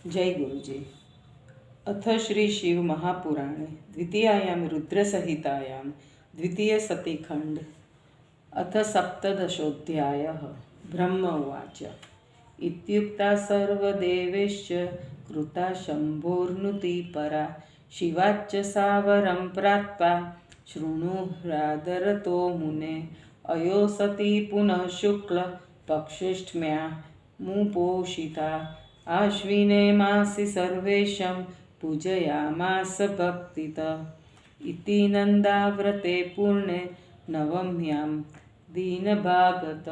जय गुरुजी। अथ श्री शिव महापुराणे द्वितीयायां रुद्रसहितायां द्वितीय सतीखंड अथ सप्तदशोऽध्यायः। ब्रह्म उवाच इत्युक्ता सर्वदेवैश्च कृता शम्भोर्नुति परा शिवाच्च सावरं प्राप्ता शृणुह्रादरतो मुने अयो सती पुनः शुक्ल पक्षिष्ठम्या मुपोषिता आश्विने मासि सर्वेशं पूजयामास भक्तितः इति नन्दाव्रते पूर्णे नवम्यां दीनभागत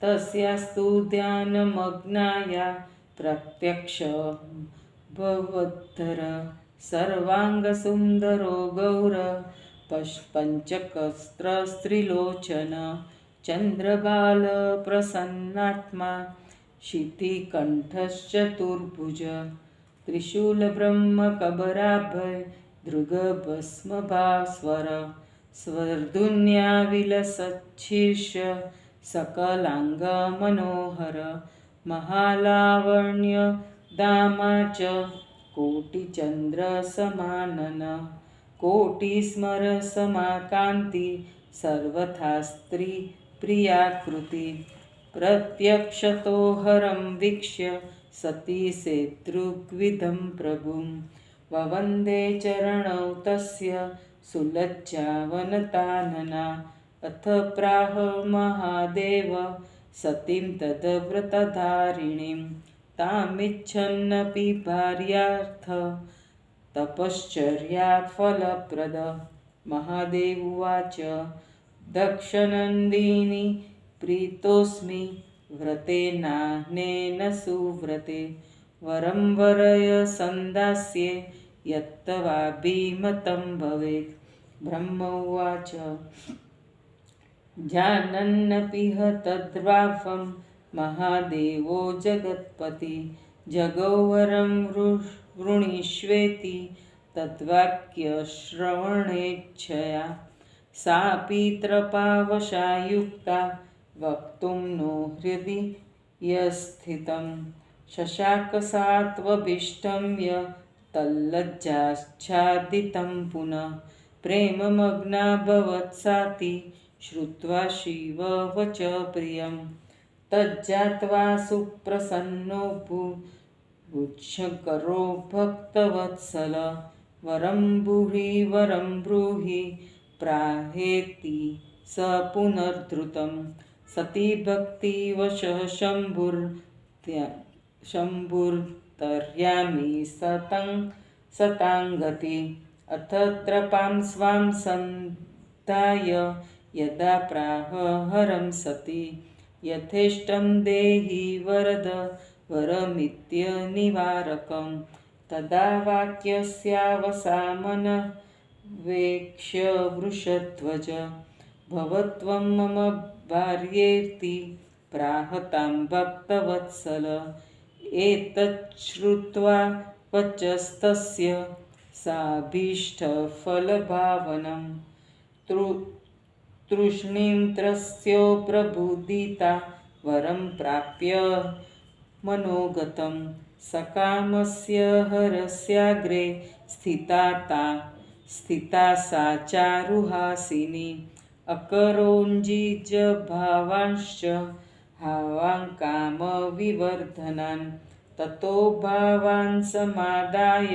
तस्यास्तु ध्यानमग्नाया प्रत्यक्ष भवद्धर सर्वाङ्गसुन्दरो गौर पञ्चकस्त्रस्त्रिलोचन चन्द्रबाल प्रसन्नात्मा शितिकण्ठश्चतुर्भुज त्रिशूलब्रह्मकबराभय दृगभस्मभास्वर स्वर्धुन्या विलसच्छीर्ष सकलाङ्गमनोहर महालावण्य दामा च कोटिचन्द्रसमानन कोटिस्मरसमाकान्ति सर्वथा स्त्रीप्रियाकृति प्रत्यक्षतो हरं वीक्ष्य सती सेतृग्विधं प्रभुं ववन्दे चरणौ तस्य सुलज्जावनतानना अथ प्राह महादेव सतीं तद्व्रतधारिणीं तामिच्छन्नपि भार्यार्थ तपश्चर्याफलप्रद महादेव उवाच दक्षनन्दिनी प्रीतोऽस्मि व्रतेनानेन सुव्रते वरं वरय संदास्ये यत्तवाभिमतं भवेत् ब्रह्म उवाच जानन्नपि ह तद्वाफं महादेवो जगत्पति जगौवरं वृणीष्वेति तद्वाक्यश्रवणेच्छया सापि त्रपावशा युक्ता वक्तुं नो हृदि यस्थितं शशाकसात्वभीष्टं य तल्लज्जाच्छादितं पुनः प्रेममग्नाभवत्साति श्रुत्वा शिववच प्रियं तज्जात्वा सुप्रसन्नो भूच्छकरो भक्तवत्सल वरं ब्रूहि प्राहेति स पुनर्धृतं सती भक्तिवशः शम्भुर्तर्यामि सताङ्गति अथ त्रपां स्वां सन्धाय यदा प्राह हरं सती यथेष्टं देहि वरद वरमित्यनिवारकं तदा वाक्यस्यावसामनः वेक्ष्य वृषध्वज भवत्वं मम भार्येति प्राहतां भक्तवत्सल एतच्छ्रुत्वा वचस्तस्य साभीष्टफलभावनं तृष्णीं त्रस्यो प्रबुदिता वरं प्राप्य मनोगतं सकामस्य हरस्याग्रे स्थिता सा चारुहासिनी अकरोञ्जिजभावांश्च हावाङ्कामविवर्धनान् ततो भावान् समादाय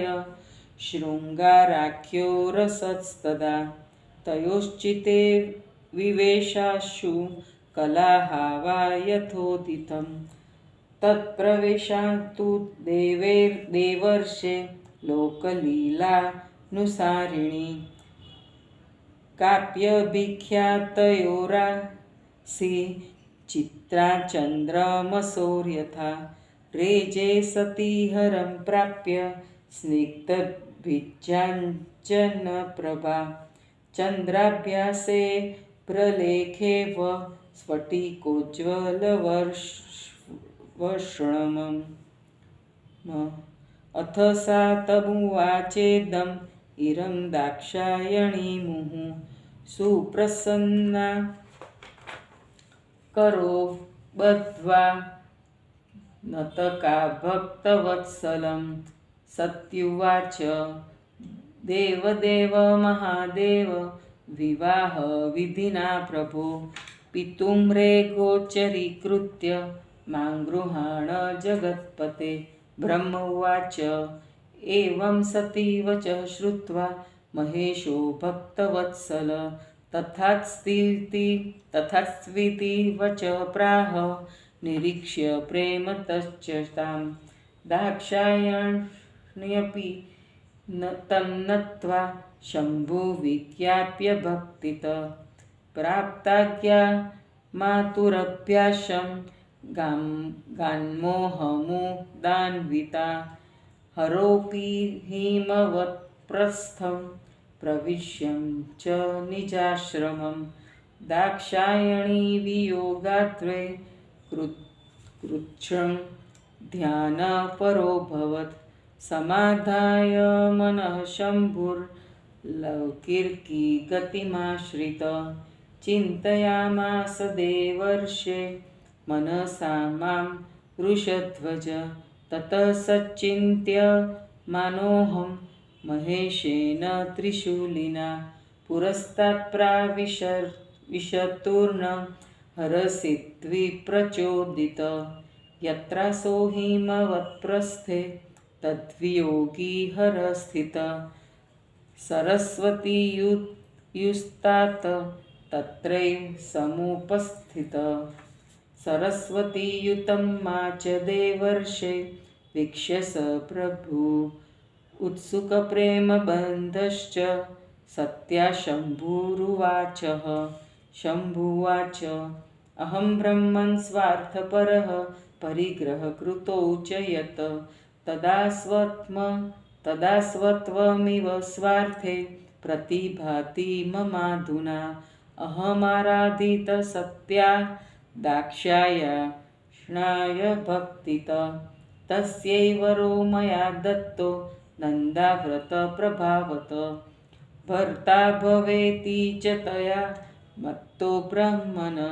शृङ्गाराख्यो रसस्तदा तयोश्चिते विवेशाशु कलाहावा यथोदितं तत्प्रवेशान्तु देवर्षे लोकलीलानुसारिणी काव्यविख्यातयोरासि चित्रा चन्द्रमसोर्यथा रेजे सती हरं प्राप्य स्निग्धभिज्जाञ्जनप्रभा चन्द्राभ्यासे प्रलेखेव स्फटिकोज्ज्वलवर्षणम् अथ सा तमुवाचेदं इरं दाक्षायणी मुहुः सुप्रसन्ना करो बद्ध्वा नतका भक्तवत्सलं सत्युवाच देवदेव महादेव विवाहविधिना प्रभो पितुं रे गोचरीकृत्य मां गृहाण जगत्पते। ब्रह्म उवाच एवं सती वचः श्रुत्वा महेशो भक्तवत्सल तथास्त्विति वचः प्राह निरीक्ष्य प्रेमतश्च तां दाक्षायण्यपि तन्नत्वा शम्भुविज्ञाप्य भक्तितः प्राप्ताज्ञा मातुरभ्याशं गान्मोहमुदान्विता हरोऽपि हिमवत्प्रस्थं प्रविश्यं च निजाश्रमं दाक्षायणी वियोगात्वे कृच्छ्रं ध्यानपरोऽभवत् समाधाय मनः शम्भुर्लौकिकी गतिमाश्रित चिन्तयामास देवर्षे मनसा मां वृषध्वज ततः सच्चिन्त्य मानोऽहं महेशेन त्रिशूलिना पुरस्तात् प्राविशतुर्न हरसिद्विप्रचोदित यत्रासो हिमवत्प्रस्थे तद्वियोगी हरस्थितः सरस्वतीयुस्तात् तत्रैव समुपस्थितः सरस्वतीयुतं मा च देवर्षे वीक्ष्य स प्रभु उत्सुकप्रेमबन्धश्च सत्या शम्भुवाच अहं ब्रह्मन् स्वार्थपरः परिग्रहकृतौ च यत् तदा स्वत्वमिव स्वार्थे प्रतिभाति ममाधुना अहमाराधितसत्या दाक्षायण्याय भक्तितः तस्यै वरो मया दत्तो नन्दाव्रतप्रभावत भर्ता भवेति च तया मत्तो ब्रह्मन्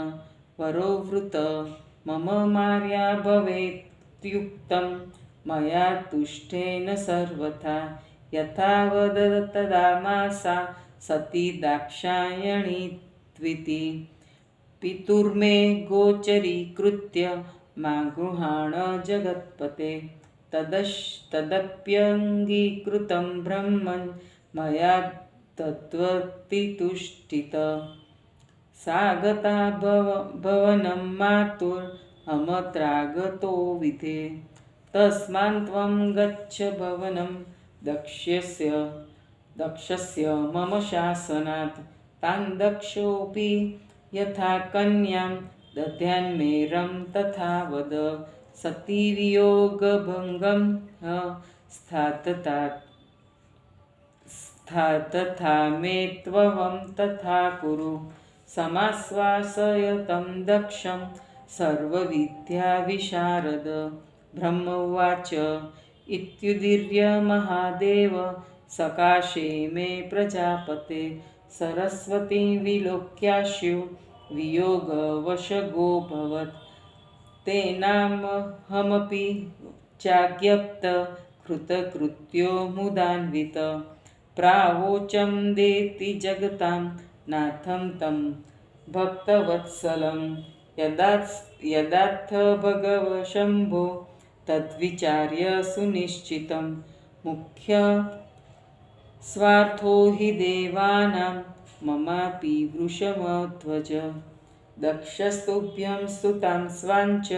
वरोवृत मम मार्या भवेत्युक्तं मया तुष्टेन सर्वथा यथा वदतदामासा सती दाक्षायणी त्विति पितुर्मे गोचरीकृत्य मा गृहाण जगत्पते तदप्यङ्गीकृतं ब्रह्मन् मया तद्वतितुष्टितः सा गता भवनं मातुरहमत्रागतो विधे तस्मान्त्वं गच्छ भवनं दक्षस्य मम शासनात् तां दक्षोऽपि यथा कन्यां दद्यान्मेरं तथा वद सती वियोगभङ्गं स्थातथा मे त्वं तथा कुरु समाश्वासयतं दक्षं सर्वविद्याविशारद ब्रह्म उवाच इत्युदीर्य महादेव सकाशे मे प्रजापते सरस्वतीं विलोक्याशु वियोगवशगोऽभवत् तेनामहमपि चाज्ञप्त कृतकृत्यो मुदान्वित प्रावोचं देति जगतां नाथं तं भक्तवत्सलं यदाथ भगव शम्भो तद्विचार्य सुनिश्चितं मुख्य स्वार्थो हि देवानां ममापि वृषमध्वज दक्षस्तुभ्यं स्तुतां स्वाञ्च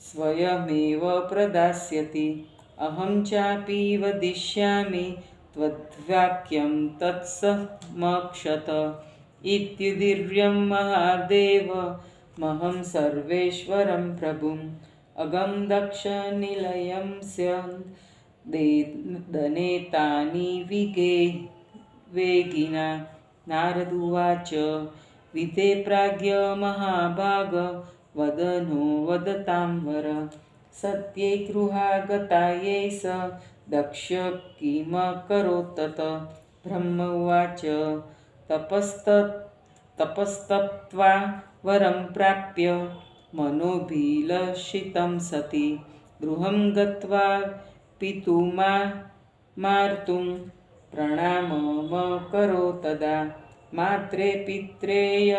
स्वयमेव प्रदास्यति अहं चापि वदिष्यामि त्वद्वाक्यं तत्समक्षत इत्युदीर्यं महादेवमहं सर्वेश्वरं प्रभुम् अगं दक्षनिलयं दनेतानि वेगिना नारदुवाच विदे प्राज्ञ महाभाग वदनो वदतां वर सत्ये गृहागतायै स दक्ष किमकरोत्तत ब्रह्म उवाच तपस्तप्त्वा वरं प्राप्य मनोभिलषितं सति गृहं गत्वा पितुमार्तुं प्रणाममकरो तदा मात्रे पित्रेय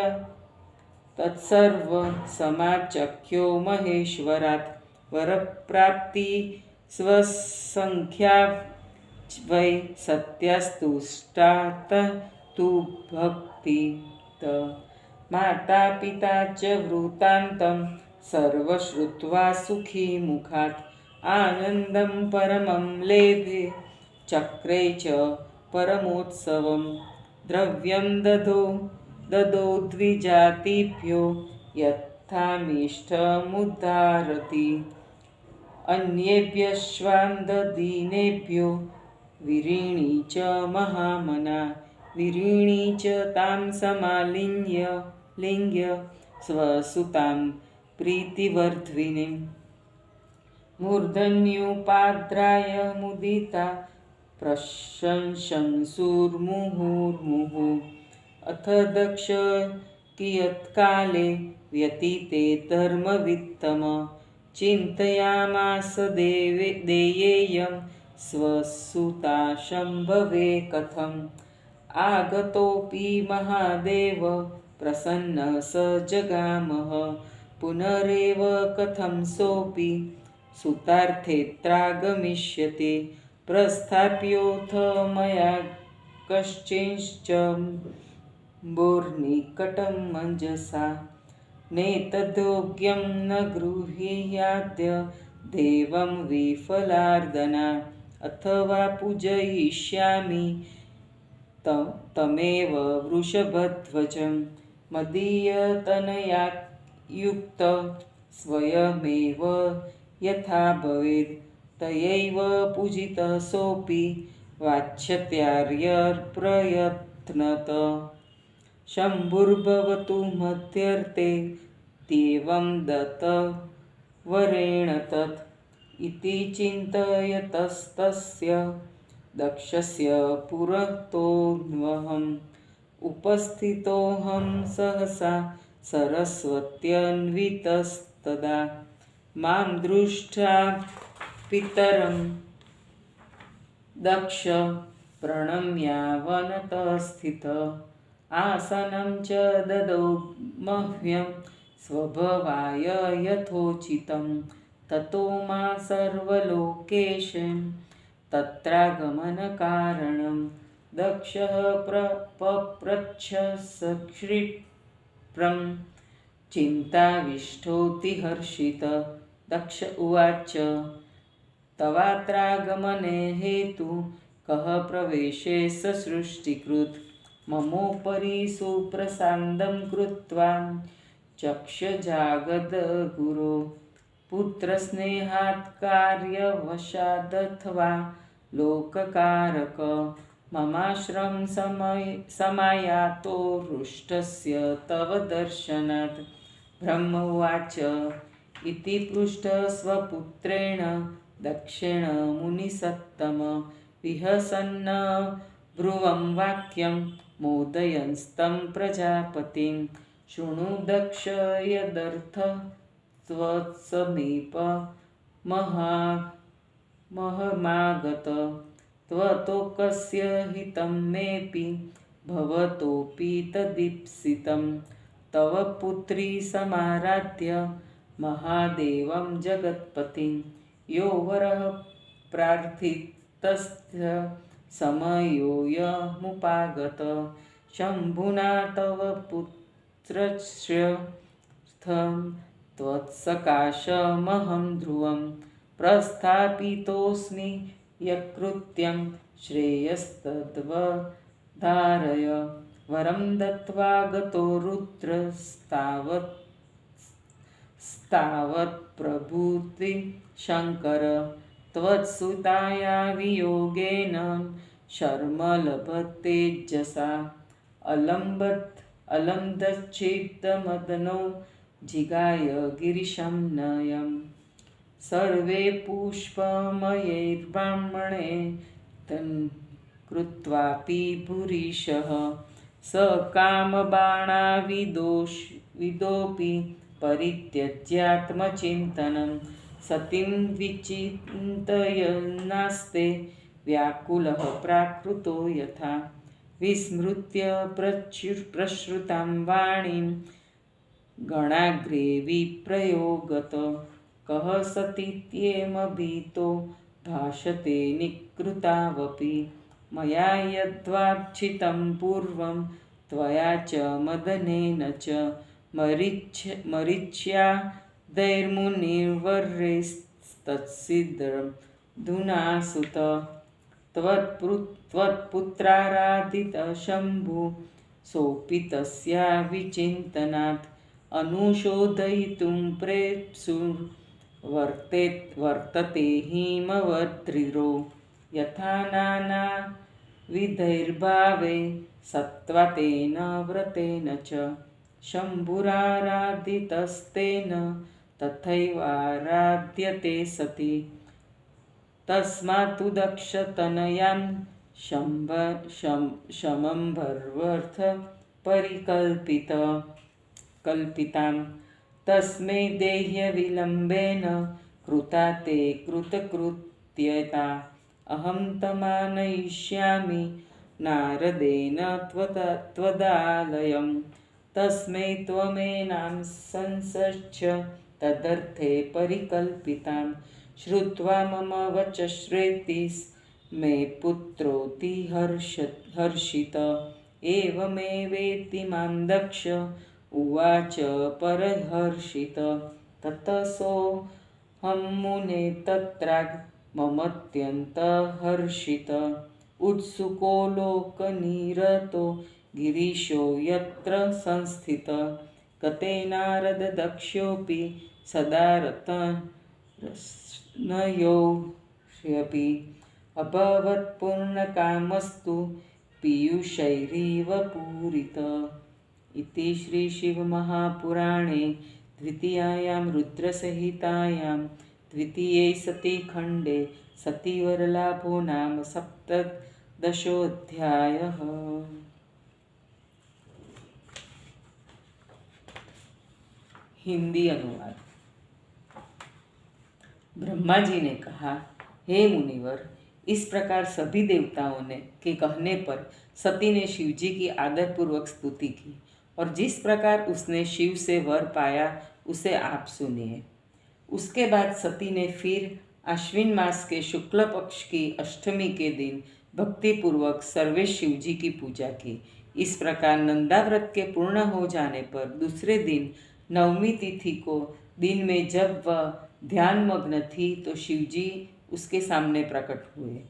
तत्सर्व समाचख्यो महेश्वरात् वरप्राप्ति स्वसंख्या वै सत्यास्तुष्टात् तु भक्ति माता पिता च वृत्तान्तं सर्वश्रुत्वा सुखी मुखात् आनन्दं परमं लेभे चक्रे च परमोत्सवं द्रव्यं ददो द्विजातिभ्यो यथामिष्टमुद्धारति अन्येभ्यश्वान्ददीनेभ्यो विरीणी च महामना विरीणी च तां समालिङ्ग्य स्वसुतां प्रीतिवर्धिनीं मूर्धन्युपाद्राय मुदिता प्रशंसन्सुर्मुहुर्मुहुः अथ दक्ष कियत्काले व्यतीते धर्मवित्तम चिन्तयामास देयेयं स्वसुता शम्भवे कथम् आगतोऽपि महादेव प्रसन्नः स जगामः पुनरेव कथं सोऽपि सुतार्थेऽत्रागमिष्यति प्रस्थाप्योऽथ मया कश्चिंश्च बोर्निकटं मञ्जसा नेतद्योग्यं न गृह्याद्य देवं विफलार्दना अथवा पूजयिष्यामि तमेव वृषभध्वजं मदीयतनयायुक्त स्वयमेव यथा भवेत् तयैव पूजितः सोऽपि वाच्छत्यार्यप्रयत्नत शम्भुर्भवतु मध्यर्थे त्येवं दत्तवरेण तत् इति चिन्तयतस्तस्य दक्षस्य पुरतोऽन्वहम् उपस्थितोऽहं सहसा सरस्वत्यन्वितस्तदा मां दृष्ट्वा पितरं दक्ष प्रणम्यावनतः स्थितः आसनं च ददौ मह्यं स्वभवाय यथोचितं ततो मा सर्वलोकेशं तत्रागमनकारणं दक्षः पप्रच्छ सक्षिप्रं चिन्ताविष्टोऽतिहर्षितः दक्ष उवाच तवात्रागमने हेतु कः प्रवेशे ससृष्टिकृत् ममोपरि सुप्रसादं कृत्वा चक्षजागदगुरो पुत्रस्नेहात् कार्यवशादथवा लोककारक ममाश्रम समायातो रुष्टस्य तव दर्शनात् ब्रह्म उवाच इति पृष्टः स्वपुत्रेण दक्षेण मुनिसत्तम विहसन्न ब्रुवं वाक्यं मोदयन्स्तं प्रजापतिं शृणु दक्ष यदर्थ त्वत्समीप महमागत त्वतोकस्य हितं मेऽपि भवतोऽपि तदीप्सितं तव पुत्री समाराध्य महादेवं जगत्पतिं यो वरः प्रार्थितस्य समयोऽयमुपागत शम्भुना तव पुत्रस्य त्वत्सकाशमहं ध्रुवं प्रस्थापितोऽस्मि यत्कृत्यं श्रेयस्तद्वधारय वरं दत्त्वा गतो रुद्रस्तावत् प्रभूति शङ्कर त्वत्सुताया वियोगेन शर्म लभतेजसा अलम्दच्छित्तमदनो जिगाय गिरिशं नयम् सर्वे पुष्पमयैर्ब्राह्मणे तन्कृत्वापि भूरिशः स कामबाणाविदोऽपि परित्यज्यात्मचिन्तनं सतीं विचिन्तयन्नास्ते व्याकुलः प्राकृतो यथा विस्मृत्य प्रश्रुतां वाणीं गणाग्रे विप्रयोगत कः सतीत्येमभीतो भाषते निकृतावपि मया यद्वाञ्छितं पूर्वं त्वया च मदनेन च मरीच्यादैर्मुनिर्वर्यैस्तत्सिद्धधुना सुत त्वत्पुत्राराधितशम्भु सोऽपि तस्या विचिन्तनात् अनुशोधयितुं प्रेप्सुर्वर्तते हिमवद्रिरो यथा नानाविधैर्भावे सत्त्वतेन व्रतेन च शम्भुराराधितस्तेन तथैवाराध्यते सति तस्मात्तु दक्षतनयां शमम्भर्वर्थ कल्पितां तस्मै देह्यविलम्बेन कृता ते कृतकृत्यता अहं तमानयिष्यामि नारदेन त्वदालयं तस्मै त्वमेनां संसच्छ तदर्थे परिकल्पितां श्रुत्वा मम वचश्रेति मे पुत्रोऽति हर्षित एवमेवेति मां दक्ष उवाच परहर्षित ततः सोऽहं मुने तत्राग् ममत्यन्तहर्षित उत्सुको लोकनिरतो गिरीशो यत्र संस्थित गते नारद दक्ष्योऽपि सदा रत्नयोऽपि अभवत्पूर्णकामस्तु पीयूषैरिव पूरित इति श्रीशिवमहापुराणे द्वितीयायां रुद्रसंहितायां द्वितीये सतीखण्डे सतीवरलाभो नाम सप्तदशोऽध्यायः। हिंदी अनुवाद। ब्रह्मा जी ने कहा, हे मुनिवर, इस प्रकार सभी देवताओं ने के कहने पर सती ने शिव जी की आदरपूर्वक स्तुति की और जिस प्रकार उसने शिव से वर पाया उसे आप सुनिए। उसके बाद सती ने फिर आश्विन मास के शुक्ल पक्ष की अष्टमी के दिन भक्तिपूर्वक सर्वेश शिव जी की पूजा की। इस प्रकार नंदाव्रत के पूर्ण हो जाने पर दूसरे दिन नवमी तिथि को दिन में जब वह ध्यान मग्न थी तो शिवजी उसके सामने प्रकट हुए।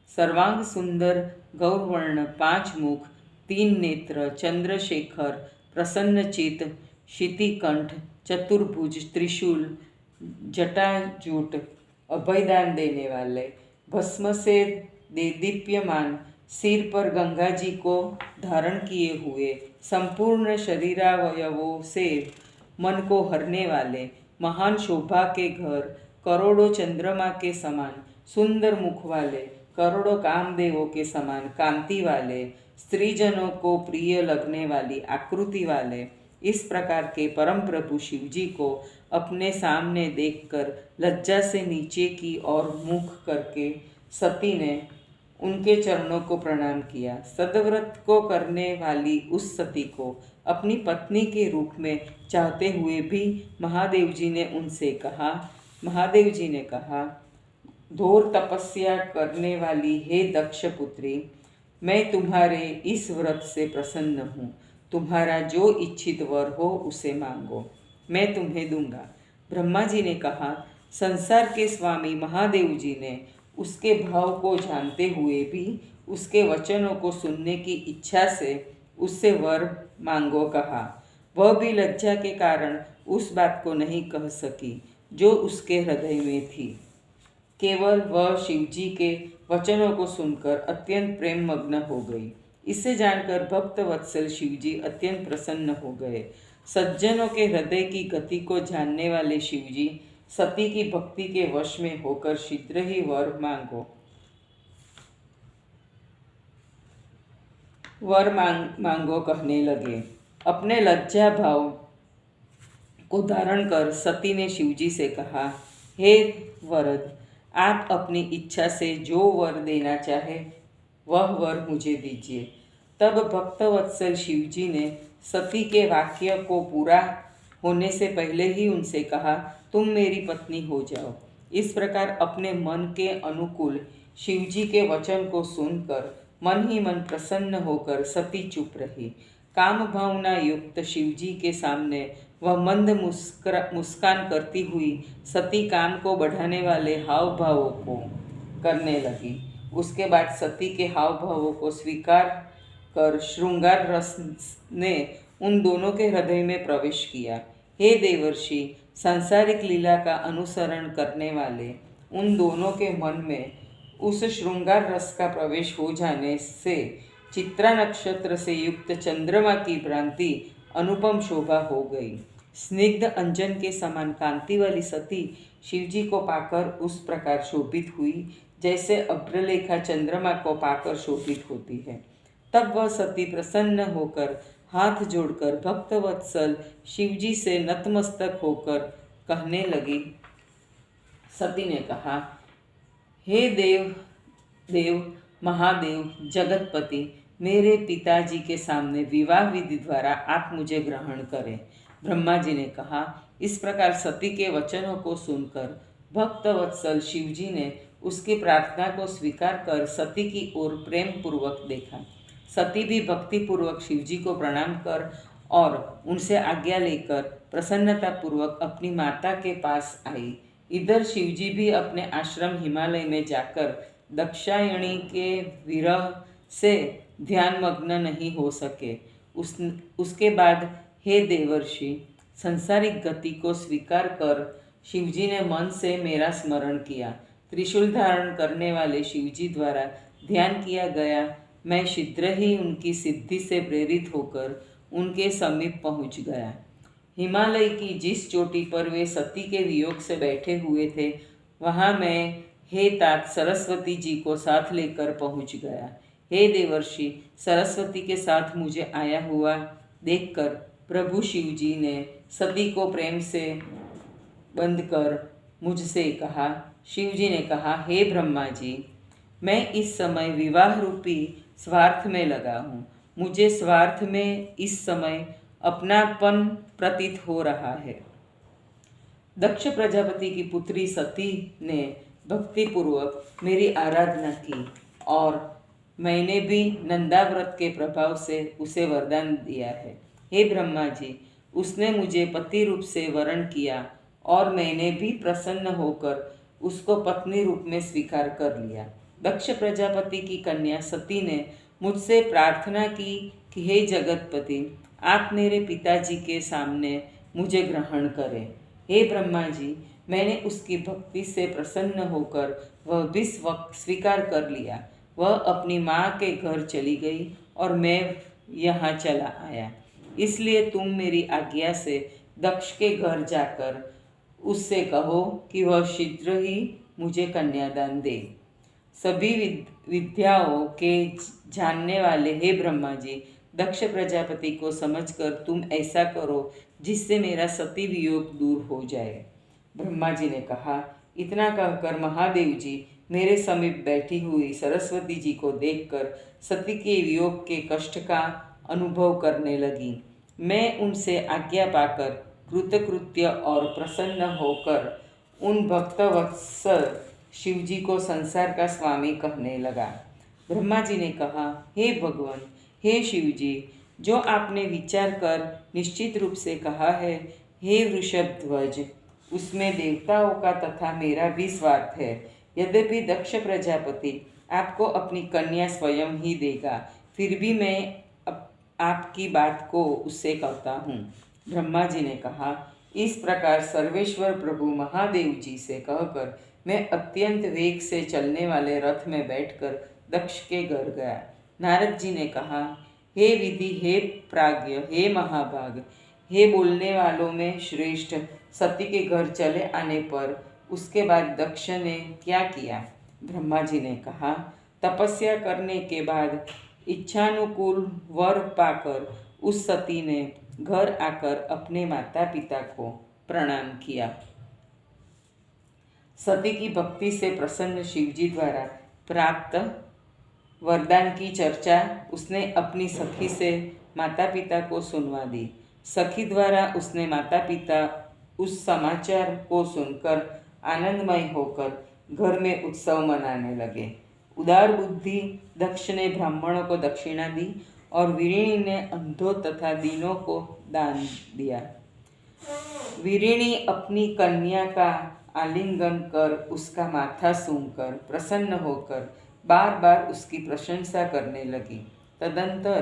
सर्वांग सुंदर गौरवर्ण 5 मुख 3 नेत्र चंद्रशेखर प्रसन्नचित शितिकंठ चतुर्भुज त्रिशूल जटाजूट अभयदान देने वाले भस्म से दीप्यमान सिर पर गंगा जी को धारण किए हुए संपूर्ण शरीरावयवों से मन को हरने वाले महान शोभा के घर करोड़ों चंद्रमा के समान सुंदर मुख वाले करोड़ों कामदेवों के समान कांति वाले स्त्रीजनों को प्रिय लगने वाली आकृति वाले इस प्रकार के परम प्रभु शिव जी को अपने सामने देखकर लज्जा से नीचे की ओर मुख करके सती ने उनके चरणों को प्रणाम किया। सदव्रत को करने वाली उस सती को अपनी पत्नी के रूप में चाहते हुए भी महादेव जी ने कहा, घोर तपस्या करने वाली हे दक्ष पुत्री, मैं तुम्हारे इस व्रत से प्रसन्न हूँ। तुम्हारा जो इच्छित वर हो उसे मांगो, मैं तुम्हें दूंगा। ब्रह्मा जी ने कहा, संसार के स्वामी महादेव जी ने उसके भाव को जानते हुए भी उसके वचनों को सुनने की इच्छा से उससे वर मांगो कहा। वह भी लज्जा के कारण उस बात को नहीं कह सकी जो उसके हृदय में थी। केवल वह शिवजी के वचनों को सुनकर अत्यंत प्रेम मग्न हो गई। इसे जानकर भक्त वत्सल शिवजी अत्यंत प्रसन्न हो गए। सज्जनों के हृदय की गति को जानने वाले शिवजी सती की भक्ति के वश में होकर शीघ्र ही वर मांगो कहने लगे। अपने लज्जा भाव को धारण कर सती ने शिवजी से कहा, हे वरद, आप अपनी इच्छा से जो वर देना चाहे वह वर मुझे दीजिए। तब भक्तवत्सल शिवजी ने सती के वाक्य को पूरा होने से पहले ही उनसे कहा, तुम मेरी पत्नी हो जाओ। इस प्रकार अपने मन के अनुकूल शिवजी के वचन को सुनकर मन ही मन प्रसन्न होकर सती चुप रही। काम भावना युक्त शिवजी के सामने वह मंद मुस्कान करती हुई सती काम को बढ़ाने वाले हाव भावों को करने लगी। उसके बाद सती के हाव भावों को स्वीकार कर श्रृंगार रस ने उन दोनों के हृदय में प्रवेश किया। हे देवर्षि, सांसारिक लीला का अनुसरण करने वाले उन दोनों के मन में उस श्रृंगार रस का प्रवेश हो जाने से चित्रा नक्षत्र से युक्त चंद्रमा की भ्रांति अनुपम शोभा हो गई। स्निग्ध अंजन के समान कांति वाली सती शिवजी को पाकर उस प्रकार शोभित हुई जैसे अभ्रलेखा चंद्रमा को पाकर शोभित होती है। तब वह सती प्रसन्न होकर हाथ जोड़कर भक्तवत्सल शिवजी से नतमस्तक होकर कहने लगी। सती ने कहा, हे देव महादेव जगतपति, मेरे पिताजी के सामने विवाह विधि द्वारा आप मुझे ग्रहण करें। ब्रह्मा जी ने कहा। इस प्रकार सती के वचनों को सुनकर भक्तवत्सल शिवजी ने उसकी प्रार्थना को स्वीकार कर सती की ओर प्रेम पूर्वक देखा। सती भी भक्ति पूर्वक शिवजी को प्रणाम कर और उनसे आज्ञा लेकर प्रसन्नता पूर्वक अपनी माता के पास आई। इधर शिवजी भी अपने आश्रम हिमालय में जाकर दक्षायणी के विरह से ध्यान मग्न नहीं हो सके। उसके बाद हे देवर्षि, संसारिक गति को स्वीकार कर शिवजी ने मन से मेरा स्मरण किया। त्रिशूल धारण करने वाले शिवजी द्वारा ध्यान किया गया मैं शीघ्र ही उनकी सिद्धि से प्रेरित होकर उनके समीप पहुंच गया। हिमालय की जिस चोटी पर वे सती के वियोग से बैठे हुए थे, वहां मैं हे तात सरस्वती जी को साथ लेकर पहुंच गया। हे देवर्षि, सरस्वती के साथ मुझे आया हुआ देखकर प्रभु शिवजी ने सती को प्रेम से बंद कर मुझसे कहा। शिवजी ने कहा, हे ब्रह्मा जी, मैं इस समय विवाह रूपी स्वार्थ में लगा हूँ। मुझे स्वार्थ में इस समय अपनापन प्रतीत हो रहा है। दक्ष प्रजापति की पुत्री सती ने भक्तिपूर्वक मेरी आराधना की और मैंने भी नंदाव्रत के प्रभाव से उसे वरदान दिया है। हे ब्रह्मा जी, उसने मुझे पति रूप से वरण किया और मैंने भी प्रसन्न होकर उसको पत्नी रूप में स्वीकार कर लिया। दक्ष प्रजापति की कन्या सती ने मुझसे प्रार्थना की कि हे जगतपति, आप मेरे पिताजी के सामने मुझे ग्रहण करें। हे ब्रह्मा जी, मैंने उसकी भक्ति से प्रसन्न होकर वह भी स्वीकार कर लिया। वह अपनी माँ के घर चली गई और मैं यहाँ चला आया। इसलिए तुम मेरी आज्ञा से दक्ष के घर जाकर उससे कहो कि वह शीघ्र ही मुझे कन्यादान दे। सभी विद्याओं के जानने वाले हे ब्रह्मा जी, दक्ष प्रजापति को समझकर तुम ऐसा करो जिससे मेरा सती वियोग दूर हो जाए। ब्रह्मा जी ने कहा। इतना कहकर महादेव जी मेरे समीप बैठी हुई सरस्वती जी को देखकर सती के वियोग के कष्ट का अनुभव करने लगी। मैं उनसे आज्ञा पाकर कृतकृत्य और प्रसन्न होकर उन भक्तवत्सल शिवजी को संसार का स्वामी कहने लगा। ब्रह्मा जी ने कहा, हे भगवान, हे शिवजी, जो आपने विचार कर निश्चित रूप से कहा है, हे वृषभ ध्वज, उसमें देवताओं का तथा मेरा भी स्वार्थ है। यद्यपि दक्ष प्रजापति आपको अपनी कन्या स्वयं ही देगा, फिर भी मैं आपकी बात को उससे कहता हूँ। ब्रह्मा जी ने कहा। इस प्रकार सर्वेश्वर प्रभु महादेव जी से कहकर मैं अत्यंत वेग से चलने वाले रथ में बैठकर दक्ष के घर गया। नारद जी ने कहा, हे विधि, हे प्राज्ञ, हे महाभाग, हे बोलने वालों में श्रेष्ठ, सती के घर चले आने पर उसके बाद दक्ष ने क्या किया? ब्रह्मा जी ने कहा, तपस्या करने के बाद इच्छानुकूल वर पाकर उस सती ने घर आकर अपने माता पिता को प्रणाम किया। सती की भक्ति से प्रसन्न शिवजी द्वारा प्राप्त वरदान की चर्चा उसने अपनी सखी से माता पिता को सुनवा दी। सखी द्वारा उसने माता पिता उस समाचार को सुनकर आनंदमय होकर घर में उत्सव मनाने लगे। उदार बुद्धि दक्ष ने ब्राह्मणों को दक्षिणा दी और वीरिणी ने अंधों तथा दीनों को दान दिया। वीरिणी अपनी कन्या का आलिंगन कर उसका माथा सूंघकर प्रसन्न होकर बार बार उसकी प्रशंसा करने लगी। तदंतर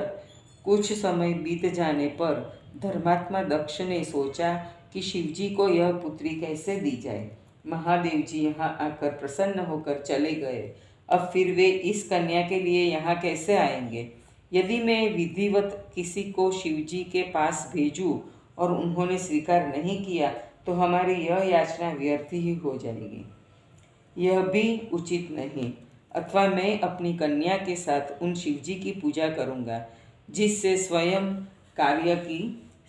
कुछ समय बीत जाने पर धर्मात्मा दक्ष ने सोचा कि शिवजी को यह पुत्री कैसे दी जाए। महादेव जी यहाँ आकर प्रसन्न होकर चले गए, अब फिर वे इस कन्या के लिए यहाँ कैसे आएंगे। यदि मैं विधिवत किसी को शिवजी के पास भेजूं और उन्होंने स्वीकार नहीं किया तो हमारी यह याचना व्यर्थ ही हो जाएगी। यह भी उचित नहीं, अथवा मैं अपनी कन्या के साथ उन शिवजी की पूजा करूँगा जिससे स्वयं कार्य की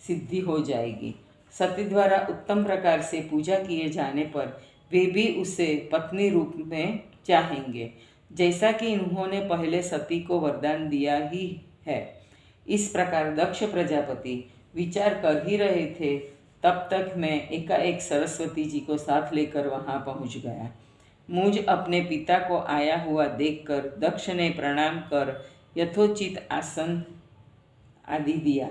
सिद्धि हो जाएगी। सती द्वारा उत्तम प्रकार से पूजा किए जाने पर वे भी उसे पत्नी रूप में चाहेंगे, जैसा कि उन्होंने पहले सती को वरदान दिया ही है। इस प्रकार दक्ष प्रजापति विचार कर ही रहे थे, तब तक मैं एकाएक सरस्वती जी को साथ लेकर वहाँ पहुँच गया। मुझ अपने पिता को आया हुआ देखकर दक्ष ने प्रणाम कर यथोचित आसन आदि दिया।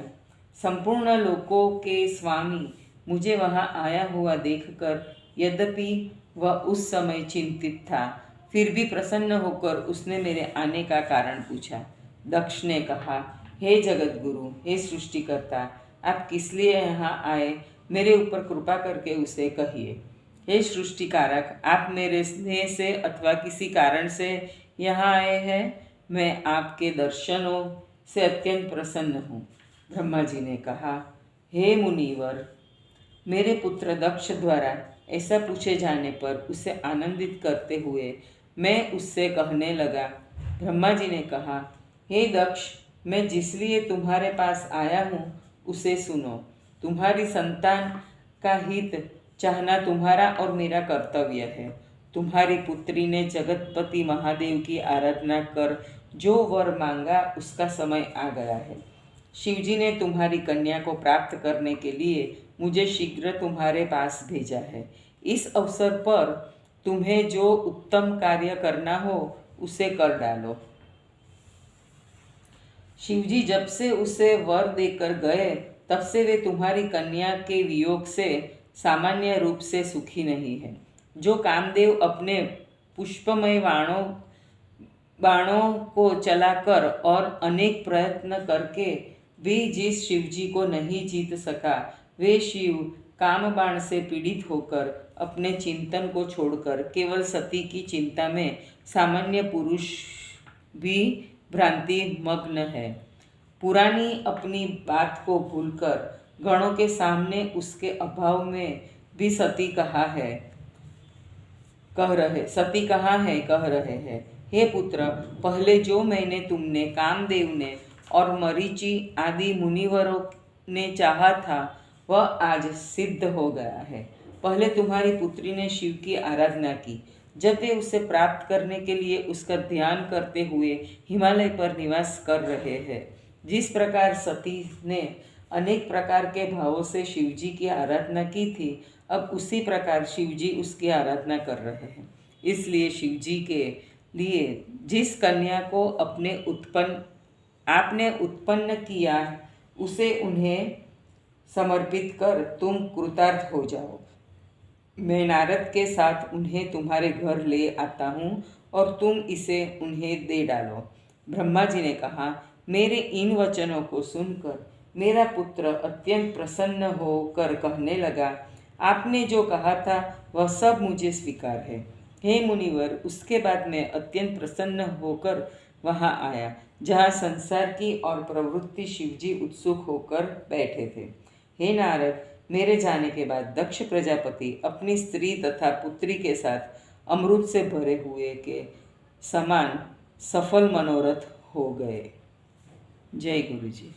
संपूर्ण लोकों के स्वामी मुझे वहाँ आया हुआ देखकर यद्यपि वह उस समय चिंतित था, फिर भी प्रसन्न होकर उसने मेरे आने का कारण पूछा। दक्ष ने कहा, हे जगत गुरु, हे सृष्टिकर्ता, आप किस लिए यहाँ आए, मेरे ऊपर कृपा करके उसे कहिए। हे सृष्टिकारक, आप मेरे स्नेह से अथवा किसी कारण से यहाँ आए हैं, मैं आपके दर्शनों से अत्यंत प्रसन्न हूँ। ब्रह्मा जी ने कहा, हे मुनिवर, मेरे पुत्र दक्ष द्वारा ऐसा पूछे जाने पर उसे आनंदित करते हुए मैं उससे कहने लगा। ब्रह्मा जी ने कहा, हे दक्ष, मैं जिस लिए तुम्हारे पास आया हूँ उसे सुनो। तुम्हारी संतान का हित चाहना तुम्हारा और मेरा कर्तव्य है। तुम्हारी पुत्री ने जगतपति महादेव की आराधना कर जो वर मांगा उसका समय आ गया है। शिवजी ने तुम्हारी कन्या को प्राप्त करने के लिए मुझे शीघ्र तुम्हारे पास भेजा है। इस अवसर पर तुम्हें जो उत्तम कार्य करना हो उसे कर डालो। शिवजी जब से उसे वर देकर गए तब से वे तुम्हारी कन्या के वियोग से सामान्य रूप से सुखी नहीं है। जो कामदेव अपने पुष्पमय बाणों को चलाकर और अनेक प्रयत्न करके भी जिस शिवजी को नहीं जीत सका, वे शिव काम बाण से पीड़ित होकर अपने चिंतन को छोड़कर केवल सती की चिंता में सामान्य पुरुष भी भ्रांति मग्न है। पुरानी अपनी बात को भूलकर गणों के सामने उसके अभाव में भी सती कहाँ है कह रहे हैं। हे पुत्र, पहले जो मैंने तुमने कामदेव ने और मरीचि आदि मुनिवरों ने चाहा था वह आज सिद्ध हो गया है। पहले तुम्हारी पुत्री ने शिव की आराधना की। जब वे उसे प्राप्त करने के लिए उसका ध्यान करते हुए हिमालय पर निवास कर रहे हैं, जिस प्रकार सती ने अनेक प्रकार के भावों से शिवजी की आराधना की थी, अब उसी प्रकार शिवजी उसकी आराधना कर रहे हैं। इसलिए शिवजी के लिए जिस कन्या को आपने उत्पन्न किया उसे उन्हें समर्पित कर तुम कृतार्थ हो जाओ। मैं नारद के साथ उन्हें तुम्हारे घर ले आता हूँ और तुम इसे उन्हें दे डालो। ब्रह्मा जी ने कहा, मेरे इन वचनों को सुनकर मेरा पुत्र अत्यंत प्रसन्न होकर कहने लगा, आपने जो कहा था वह सब मुझे स्वीकार है। हे मुनिवर, उसके बाद मैं अत्यंत प्रसन्न होकर वहाँ आया जहाँ संसार की और प्रवृत्ति शिवजी उत्सुक होकर बैठे थे। हे नारद, मेरे जाने के बाद दक्ष प्रजापति अपनी स्त्री तथा पुत्री के साथ अमृत से भरे हुए के समान सफल मनोरथ हो गए। जय गुरु जी।